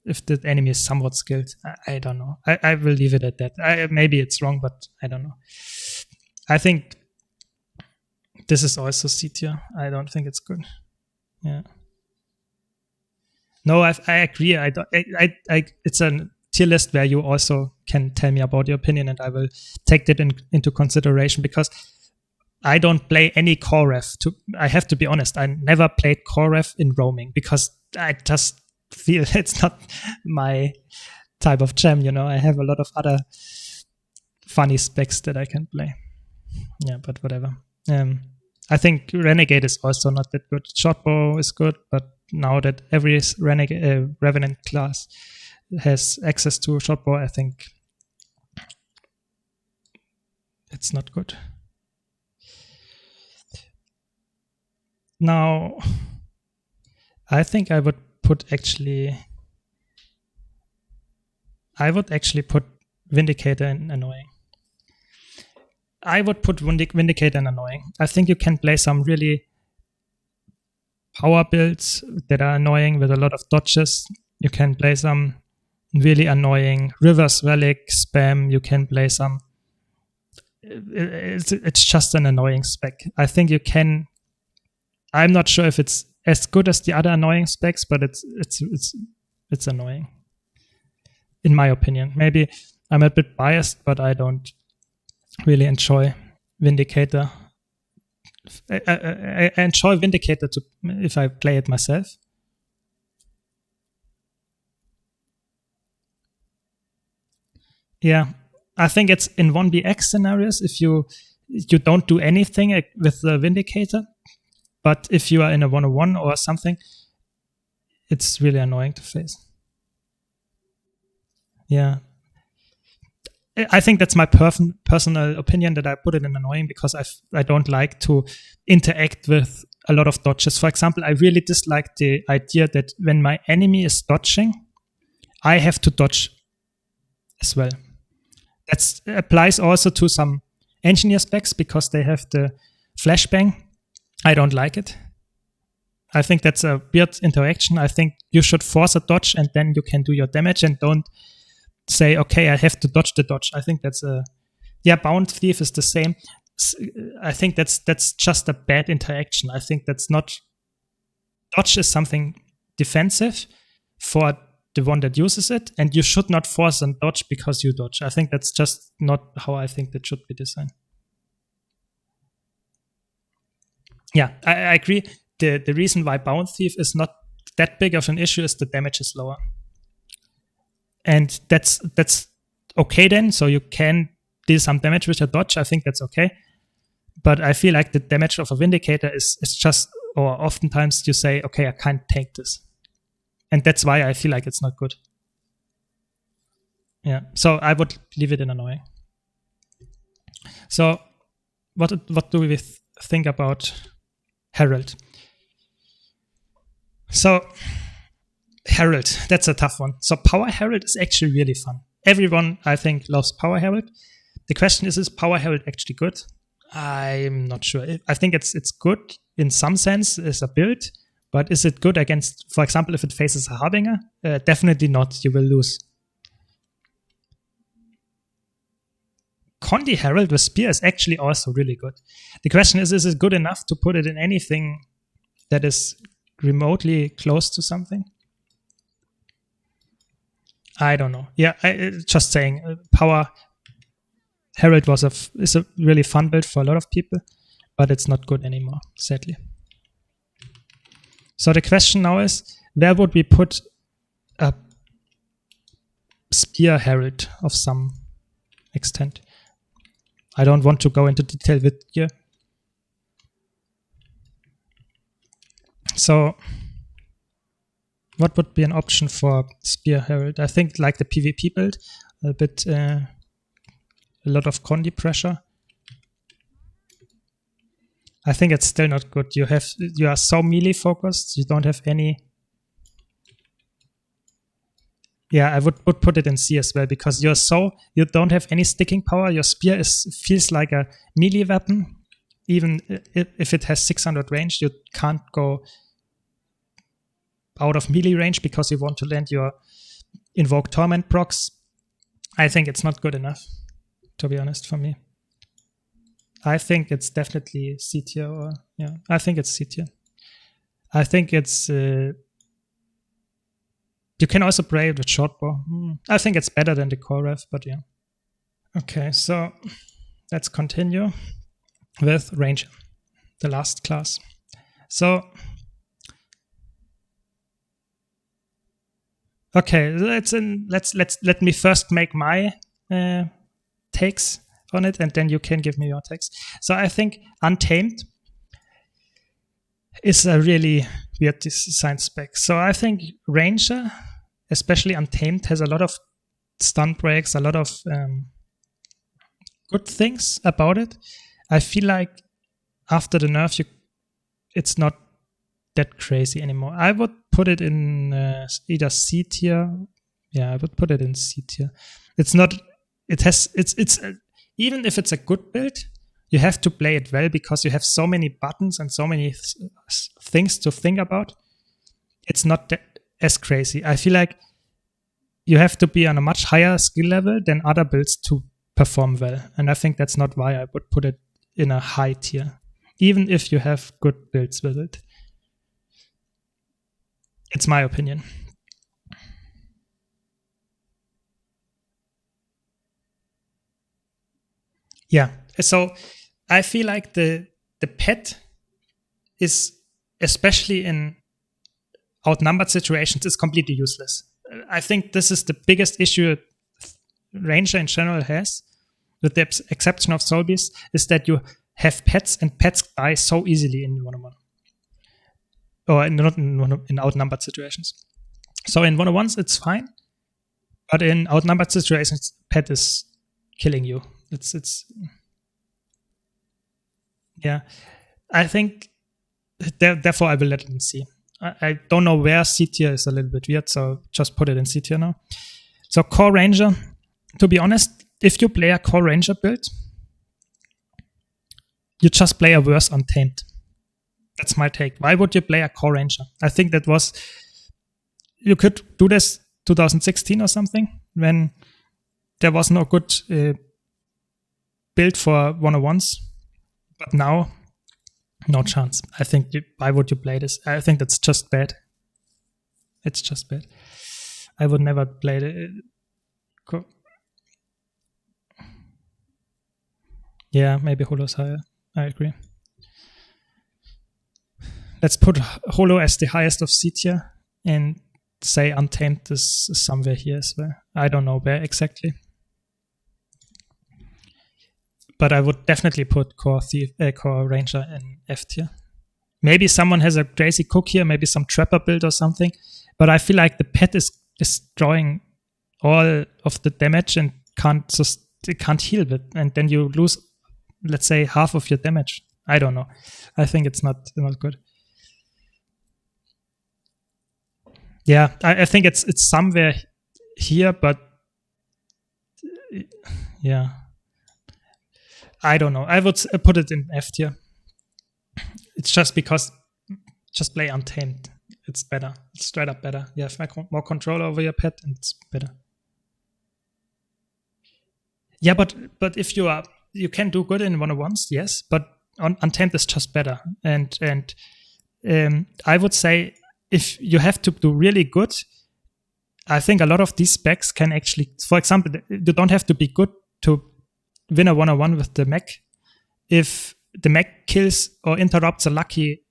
if the enemy is somewhat skilled. I don't know. I will leave it at that. Maybe it's wrong, but I don't know. I think this is also C tier. I don't think it's good. Yeah. No, I agree. It's a tier list where you also can tell me about your opinion, and I will take that into consideration, because I don't play any core Rev. I have to be honest. I never played core Rev in roaming because I just feel it's not my type of gem. I have a lot of other funny specs that I can play. Yeah, but whatever. I think Renegade is also not that good. Shortbow is good, but now that every Revenant class has access to shortbow, I think it's not good. Now, I think I would actually put Vindicator in annoying. I would put Vindicator in annoying. I think you can play some really power builds that are annoying with a lot of dodges. You can play some really annoying reverse relic spam. You can play some. It's just an annoying spec. I think you can. I'm not sure if it's as good as the other annoying specs, but it's annoying, in my opinion. Maybe I'm a bit biased, but I don't really enjoy Vindicator. I enjoy Vindicator if I play it myself. Yeah, I think it's in 1BX scenarios if you don't do anything with the Vindicator, but if you are in a 101 or something, it's really annoying to face. Yeah. I think that's my personal opinion that I put it in annoying because I don't like to interact with a lot of dodges. For example, I really dislike the idea that when my enemy is dodging, I have to dodge as well. That applies also to some engineer specs because they have the flashbang. I don't like it. I think that's a weird interaction. I think you should force a dodge and then you can do your damage and don't say, okay, I have to dodge the dodge. I think that's Bound Thief is the same. I think that's just a bad interaction. I think that's not, dodge is something defensive for the one that uses it, and you should not force a dodge because you dodge. I think that's just not how I think that should be designed. Yeah, I agree. The reason why Bound Thief is not that big of an issue is the damage is lower. And that's okay then, so you can deal some damage with your dodge. I think that's okay. But I feel like the damage of a Vindicator is just, or oftentimes you say, okay, I can't take this. And that's why I feel like it's not good. Yeah, so I would leave it in annoying. So what do we think about Herald? So Herald, that's a tough one. So Power Herald is actually really fun. Everyone, I think, loves Power Herald. The question is Power Herald actually good? I'm not sure. I think it's good in some sense as a build, but is it good against, for example, if it faces a Harbinger? Definitely not. You will lose. Condi Herald with Spear is actually also really good. The question is it good enough to put it in anything that is remotely close to something? I don't know. Yeah, just saying, Power Herald is a really fun build for a lot of people, but it's not good anymore, sadly. So the question now is, where would we put a Spear Herald of some extent? I don't want to go into detail with you. So what would be an option for Spear Herald? I think like the PvP build, a lot of Condi pressure. I think it's still not good. You are so melee focused. You don't have any. Yeah, I would put it in C as well because you don't have any sticking power. Your spear feels like a melee weapon. Even if it has 600 range, you can't go out of melee range because you want to land your Invoke Torment procs. I think it's not good enough, to be honest, for me. I think it's definitely C tier. I think it's C tier. I think it's... you can also play it with shortbow. I think it's better than the core rev, but yeah. Okay, so let's continue with Ranger, the last class. So... Okay, let me first make my takes on it, and then you can give me your takes. So I think Untamed is a really weird design spec. So I think Ranger, especially Untamed, has a lot of stun breaks, a lot of good things about it. I feel like after the nerf, it's not that crazy anymore. I would put it in either C tier. Yeah, I would put it in C tier. It's not. It's even if it's a good build, you have to play it well because you have so many buttons and so many things to think about. It's not as crazy. I feel like you have to be on a much higher skill level than other builds to perform well, and I think that's not why I would put it in a high tier, even if you have good builds with it. It's my opinion. Yeah, so I feel like the pet is, especially in outnumbered situations, is completely useless. I think this is the biggest issue Ranger in general has, with the exception of Soul Beast, is that you have pets and pets die so easily in 1-on-1. or not in outnumbered situations. So in 1-on-1s, it's fine. But in outnumbered situations, pet is killing you. It's yeah. I think therefore I will let it in C. I don't know where C tier is a little bit weird, so just put it in C tier now. So core ranger, to be honest, if you play a core ranger build, you just play a worse untamed. That's my take. Why would you play a core ranger? I think that was, you could do this 2016 or something, when there was no good build for 1-on-1s. But now, no chance. I think, why would you play this? I think that's just bad. It's just bad. I would never play it. Yeah, maybe Holo's higher. I agree. Let's put Holo as the highest of C tier and say Untamed is somewhere here as well. I don't know where exactly. But I would definitely put Core Ranger in F tier. Maybe someone has a crazy cook here, maybe some Trapper build or something. But I feel like the pet is destroying all of the damage and can't heal it. And then you lose, let's say, half of your damage. I don't know. I think it's not good. Yeah, I think it's somewhere here, but yeah. I don't know. I would put it in F tier. It's just because just play Untamed. It's better. It's straight up better. You have more control over your pet, and it's better. Yeah, but if you can do good in 1-on-1s, yes, but Untamed is just better. And I would say if you have to do really good, I think a lot of these specs can actually, for example, you don't have to be good to win a 1-on-1 with the mech. If the mech kills or interrupts a lucky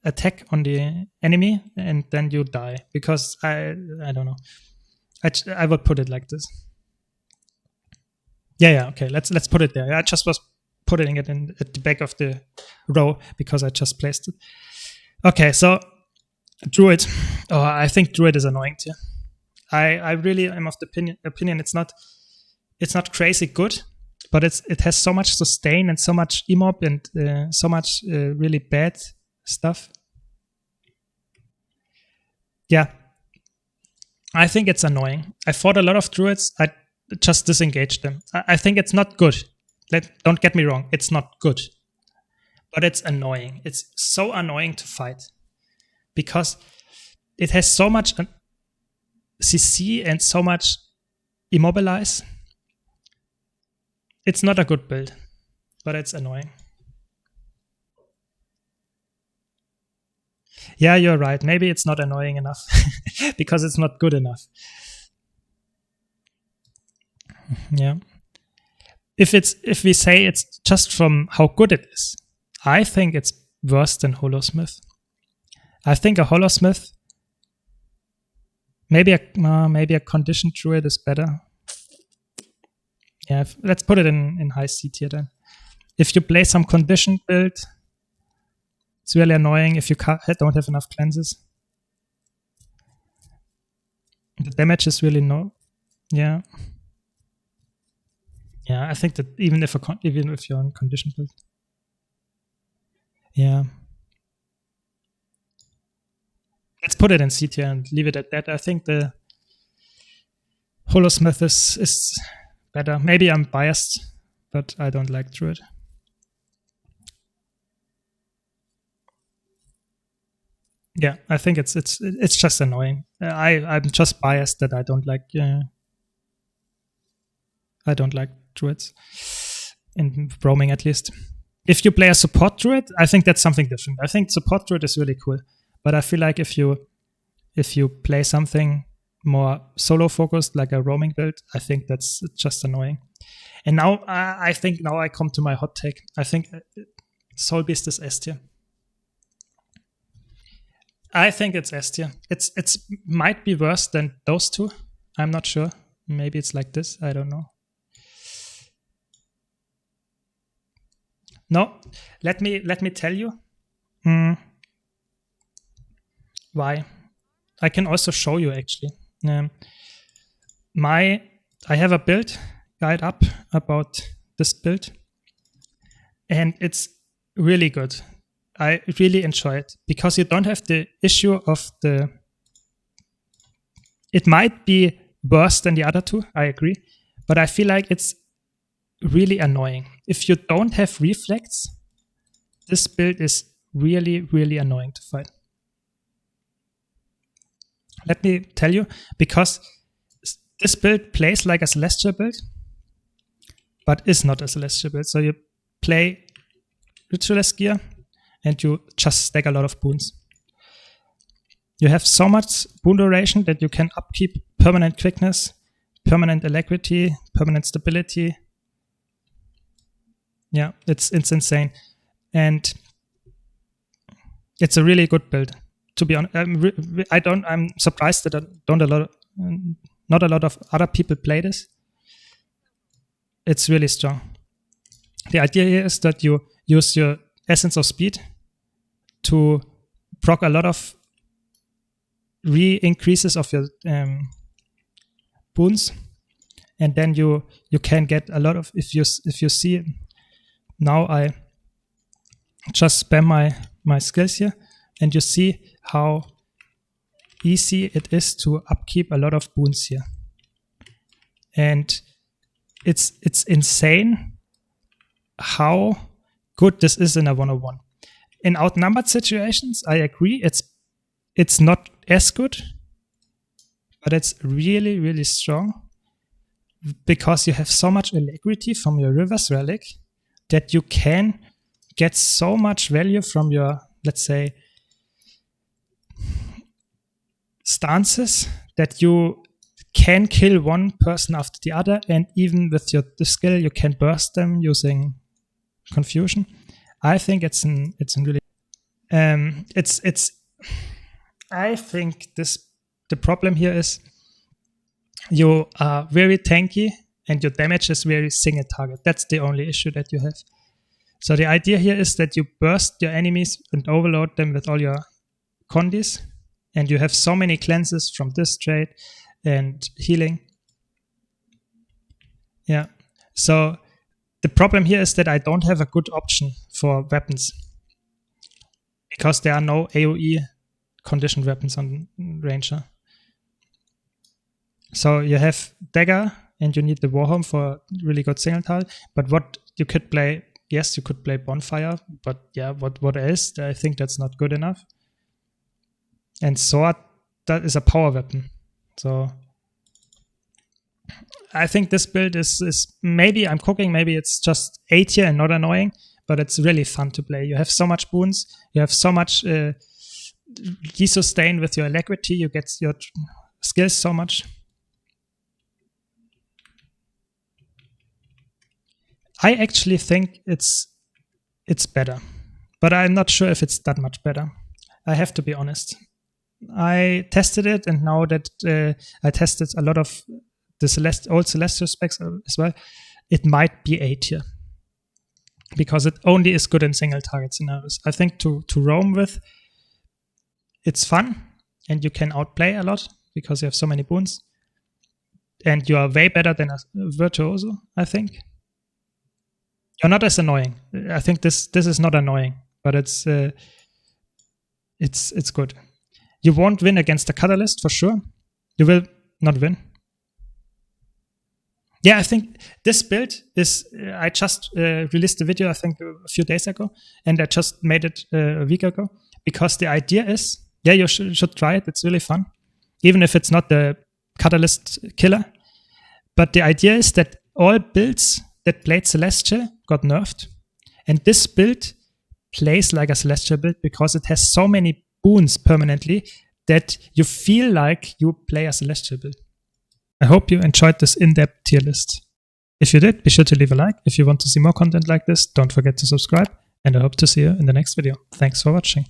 attack on the enemy, and then you die. Because I don't know. I would put it like this. Yeah, okay. Let's put it there. I just was putting it in at the back of the row because I just placed it. Okay, so Druid. Oh, I think Druid is annoying too. I really am of the opinion it's not crazy good, but it has so much sustain and so much emob and so much really bad stuff. Yeah, I think it's annoying. I fought a lot of druids. I just disengaged them. I think it's not good. Don't get me wrong. It's not good, but it's annoying. It's so annoying to fight because it has so much CC and so much immobilize. It's not a good build, but it's annoying. Yeah, you're right. Maybe it's not annoying enough because it's not good enough. Yeah. If we say it's just from how good it is, I think it's worse than Holosmith. I think a Holosmith, maybe a conditioned druid is better. Yeah, let's put it in high C tier then. If you play some conditioned build, it's really annoying if you don't have enough cleanses. The damage is really no. Yeah. Yeah, I think that even if you're on conditioned build. Yeah. Let's put it in C tier and leave it at that. I think the Holosmith is better. Maybe I'm biased, but I don't like Druid. Yeah, I think it's just annoying. I'm just biased that I don't like druids in roaming at least. If you play a support druid, I think that's something different. I think support druid is really cool, but I feel like if you play something more solo focused, like a roaming build, I think that's just annoying. And now I think I come to my hot take. I think Soul Beast is S tier. I think it's S tier. It's might be worse than those two. I'm not sure. Maybe it's like this. I don't know. No, let me tell you. why. I can also show you actually. I have a build guide up about this build, and it's really good. I really enjoy it because you don't have the issue of it might be worse than the other two, I agree, but I feel like it's really annoying. If you don't have reflex, this build is really, really annoying to fight. Let me tell you, because this build plays like a Celestial build, but is not a Celestial build. So you play Ritualist gear, and you just stack a lot of boons. You have so much boon duration that you can upkeep permanent quickness, permanent alacrity, permanent stability. Yeah, it's insane. And it's a really good build. To be honest, I'm surprised that not a lot of other people play this. It's really strong. The idea here is that you use your Essence of Speed to proc a lot of re-increases of your boons, and then you can get a lot of, if you see, now I just spam my skills here, and you see how easy it is to upkeep a lot of boons here. And it's insane how good this is in a 101. In outnumbered situations, I agree, it's not as good, but it's really, really strong because you have so much alacrity from your River's Relic that you can get so much value from your, let's say, stances, that you can kill one person after the other, and even with the skill you can burst them using Confusion. I think it's really I think the problem here is you are very tanky and your damage is very single target. That's the only issue that you have. So the idea here is that you burst your enemies and overload them with all your condis, and you have so many cleanses from this trait and healing. Yeah. So the problem here is that I don't have a good option for weapons because there are no AoE conditioned weapons on Ranger. So you have Dagger and you need the Warhome for really good single target. But what you could play, yes, you could play Bonfire, but yeah, what else? I think that's not good enough. And Sword, that is a power weapon. So I think this build is maybe I'm cooking, maybe it's just A tier and not annoying, but it's really fun to play. You have so much boons, you have so much desustain with your alacrity, you get your skills so much. I actually think it's better, but I'm not sure if it's that much better. I have to be honest. I tested it, and now that I tested a lot of the old Celestial specs as well, it might be A tier because it only is good in single target scenarios. I think to roam with, it's fun and you can outplay a lot because you have so many boons, and you are way better than a Virtuoso. I think you're not as annoying. I think this is not annoying, but it's good. You won't win against the Catalyst for sure. You will not win. Yeah, I think this build is, I just released the video, I think a few days ago, and I just made it a week ago, because the idea is, yeah, you should try it. It's really fun, even if it's not the Catalyst killer. But the idea is that all builds that played Celestial got nerfed, and this build plays like a Celestial build because it has so many boons permanently that you feel like you play a Celestial build. I hope you enjoyed this in-depth tier list. If you did, be sure to leave a like. If you want to see more content like this, don't forget to subscribe, and I hope to see you in the next video. Thanks for watching.